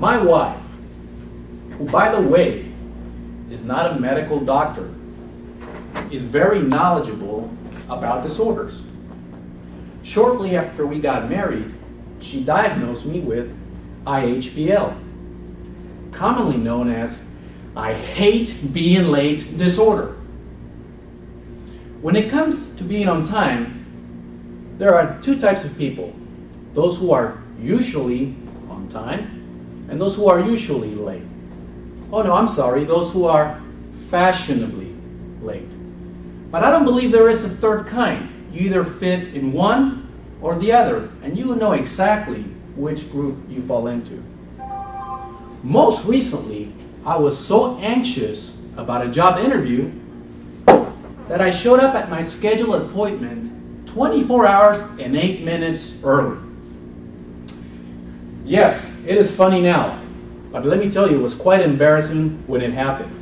My wife, who by the way is not a medical doctor, is very knowledgeable about disorders. Shortly after we got married, she diagnosed me with IHBL, commonly known as I hate being late disorder. When it comes to being on time, there are two types of people: those who are usually on time and those who are usually late. Oh no, I'm sorry, those who are fashionably late. But I don't believe there is a third kind. You either fit in one or the other, and you know exactly which group you fall into. Most recently, I was so anxious about a job interview that I showed up at my scheduled appointment 24 hours and 8 minutes early. Yes, it is funny now, but let me tell you, it was quite embarrassing when it happened.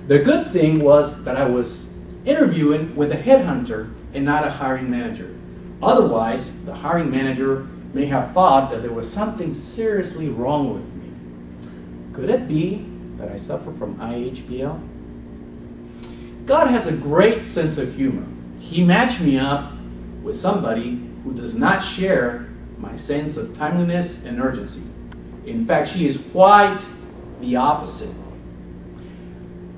The good thing was that I was interviewing with a headhunter and not a hiring manager. Otherwise, the hiring manager may have thought that there was something seriously wrong with me. Could it be that I suffer from IHBL? God has a great sense of humor. He matched me up with somebody who does not share my sense of timeliness and urgency. In fact, she is quite the opposite.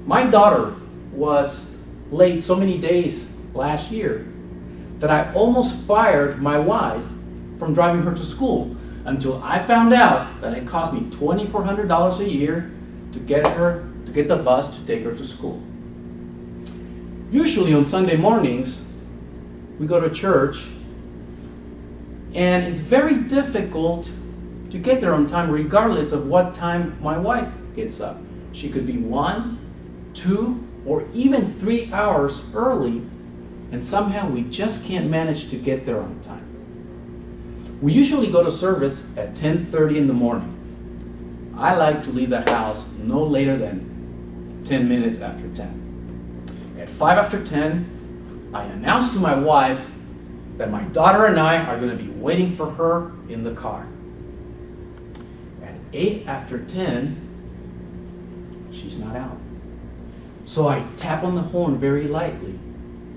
My daughter was late so many days last year that I almost fired my wife from driving her to school until I found out that it cost me $2,400 a year to get the bus to take her to school. Usually on Sunday mornings, we go to church, and it's very difficult to get there on time regardless of what time my wife gets up. She could be 1, 2, or even 3 hours early, and somehow we just can't manage to get there on time. We usually go to service at 10:30 in the morning. I like to leave the house no later than 10 minutes after 10. At 5 after 10, I announce to my wife that my daughter and I are going to be waiting for her in the car. At 8 after 10, she's not out. So I tap on the horn very lightly,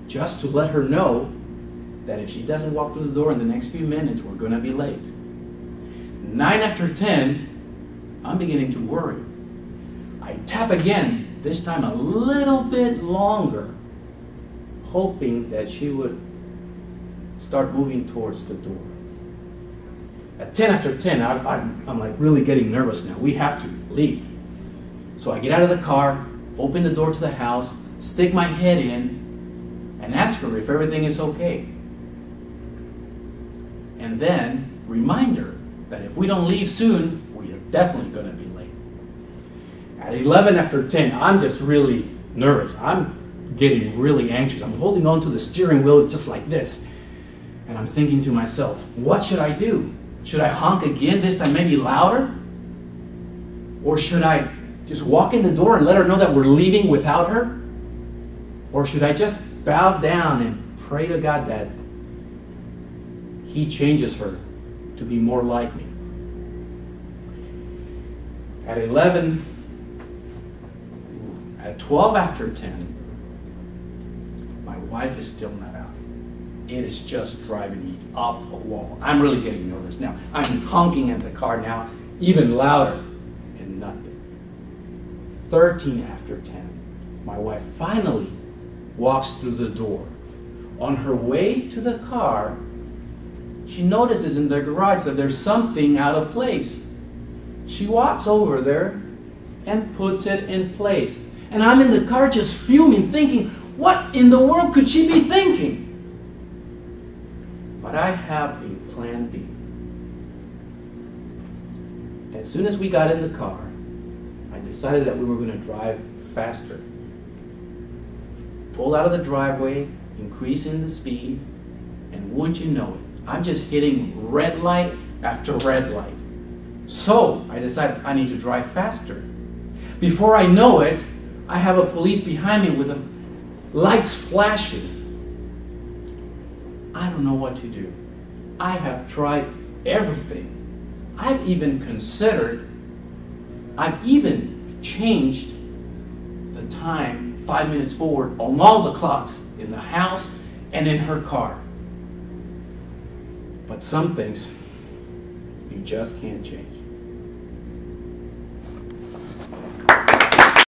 just to let her know that if she doesn't walk through the door in the next few minutes, we're going to be late. 9 after 10, I'm beginning to worry. I tap again, this time a little bit longer, hoping that she would start moving towards the door. At 10 after 10, I'm like really getting nervous now. We have to leave. So I get out of the car, open the door to the house, stick my head in, and ask her if everything is okay. And then remind her that if we don't leave soon, we are definitely going to be late. At 11 after 10, I'm just really nervous. I'm getting really anxious. I'm holding on to the steering wheel just like this. And I'm thinking to myself, what should I do? Should I honk again, this time maybe louder? Or should I just walk in the door and let her know that we're leaving without her? Or should I just bow down and pray to God that He changes her to be more like me? At 12 after 10, my wife is still not out. It is just driving me up a wall. I'm really getting nervous now. I'm honking at the car now, even louder, and nothing. 13 after 10, my wife finally walks through the door. On her way to the car, she notices in the garage that there's something out of place. She walks over there and puts it in place. And I'm in the car just fuming, thinking, what in the world could she be thinking? But I have a plan B. As soon as we got in the car, I decided that we were going to drive faster. Pulled out of the driveway, increasing the speed, and wouldn't you know it, I'm just hitting red light after red light. So I decided I need to drive faster. Before I know it, I have a police behind me with the lights flashing. I don't know what to do. I have tried everything. I've even considered I've even changed the time 5 minutes forward on all the clocks in the house and in her car. But some things you just can't change.